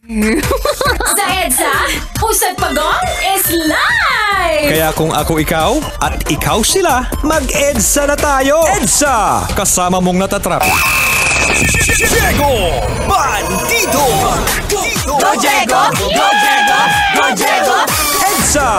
Sa EDSA, Pusat Pagong is live! Kaya kung ako ikaw at ikaw sila, mag-EDSA na tayo! EDSA! Kasama mong natatrap. Diego Bandido! Go Diego! Go Diego! Go Diego! EDSA!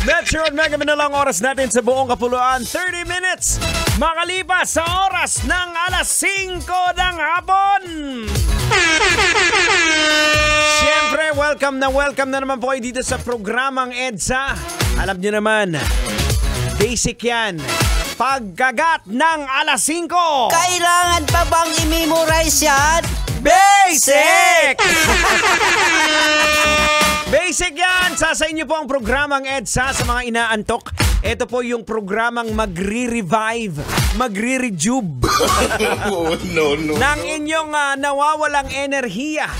Metro at Mega Manila ang oras natin sa buong kapuluan. 30 minutes makalipas sa oras ng alas 5 ng hapon. Siyempre, welcome na naman po kayo dito sa programang EDSA. Alam nyo naman, basic yan. Pagkagat ng alas 5. Kailangan pa bang i-memorize yan? Basic! Basic yan! Sa inyo po ang programang EDSA sa mga inaantok. Ito po yung programang magre-revive, magre-rejuve ng inyong nawawalang enerhiya.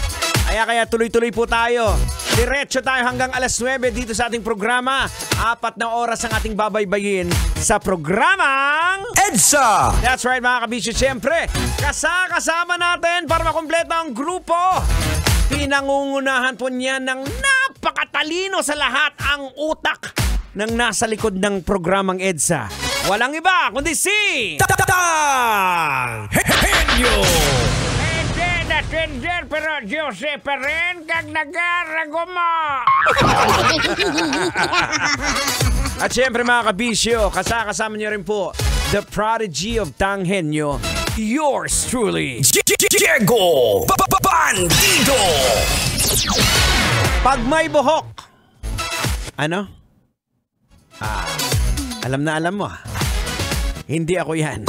Kaya tuloy-tuloy po tayo. Diretso tayo hanggang alas 9 dito sa ating programa. 4 na oras ang ating babaybayin sa programang EDSA! That's right mga kabisyo. Siyempre, kasama natin para makumpleto ang grupo. Pinangungunahan po niya ng napakatalino sa lahat ang utak ng nasa likod ng programang EDSA. Walang iba kundi si Tang Henyo! Tender pero Jose pa rin kag nagarago mo. At syempre mga kabisyo, kasama niyo rin po the prodigy of Tang Henyo, yours truly, Diego Bandido! Pag may buhok, ano? Alam mo. Hindi ako yan.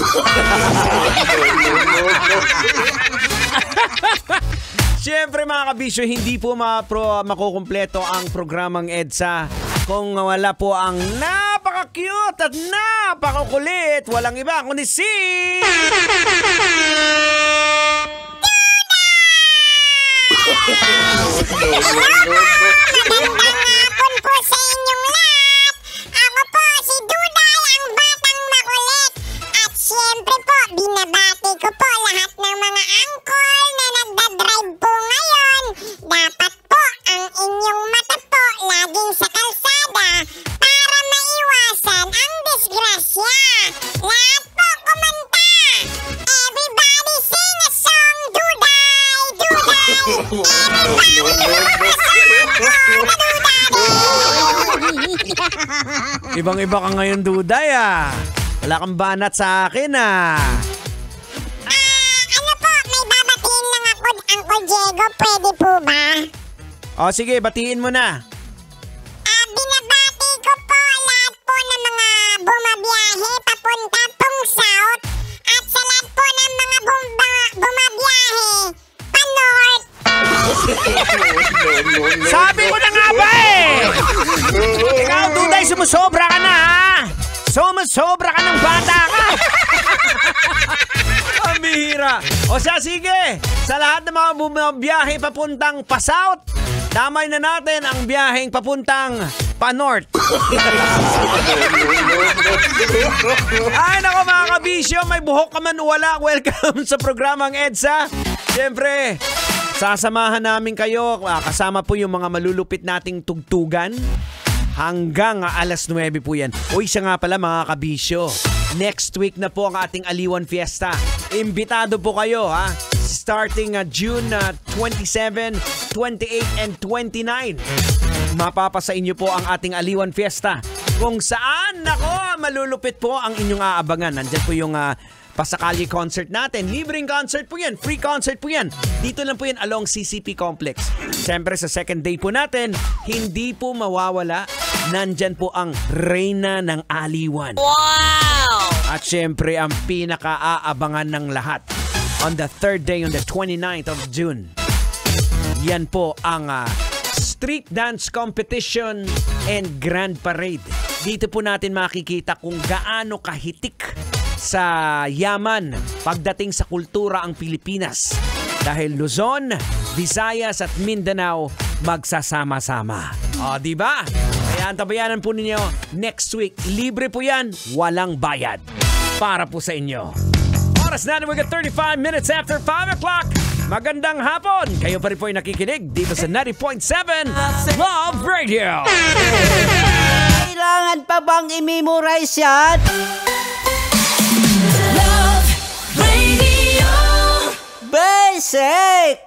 Siyempre mga kabisyo, hindi po makukumpleto ang programang EDSA kung wala po ang napaka-cute at napaka-kulit. Walang iba kundi si... Magandang hapon po sa inyong lahat. Ako po si Duday, ang batang makulit. At siyempre po, binabati ko po lahat ng mga angkol na nagdadrive po ngayon. Dapat po ang inyong mata po laging sa kalsada para maiwasan ang disgrasya. Lahat po kumanta. Everybody sing a song, Duday, Duday. Everybody sing a song, Ibang-iba ka ngayon, Duday, Wala kang banat sa akin, Ano po, may babatiin lang ako, Uncle Diego. Pwede po ba? O sige, batiin mo na. Binabati ko po lahat po ng mga bumabiyahe papunta pong South. At sa lahat po ng mga bumabiyahe pa-North. Sabi mo na nga ba Ikaw, Duday, sumusobra ka na, Sumusobra ka ng bata ka. Ang bihira. O siya, sige. Sa lahat ng mga bumabiyahe papuntang pa-South, damay na natin ang biyaheng papuntang pa-North. Ay, nako mga kabisyo, may buhok ka man wala. Welcome sa programang EDSA. Siyempre, sasamahan namin kayo. Kasama po yung mga malulupit nating tugtugan. Hanggang alas 9 po yan. O siya nga pala mga kabisyo. Next week na po ang ating Aliwan Fiesta. Imbitado po kayo starting June 27, 28, and 29. Mapapasa inyo po ang ating Aliwan Fiesta. Kung saan, nako, malulupit po ang inyong aabangan. Nandyan po yung Pasakali concert natin. Libreng concert po yan. Free concert po yan. Dito lang po yan along CCP Complex. Siyempre sa second day po natin, hindi po mawawala. Nandyan po ang Reyna ng Aliwan. Wow! At siyempre ang pinaka-aabangan ng lahat. On the third day, on the 29th of June. Yan po ang street dance competition and grand parade dito po natin makikita kung gaano kahitik sa yaman pagdating sa kultura ang Pilipinas. Dahil Luzon, Visayas at Mindanao magsasama-sama. O, di ba? Kaya antabayanan po ninyo next week. Libre po yan, walang bayad. Para po sa inyo. Oras na naman 35 minutes after 5 o'clock. Magandang hapon! Kayo pa rin po ay nakikinig dito sa 90.7 Love Radio. Kailangan pa bang i-memorize yan? Love Radio. Basic!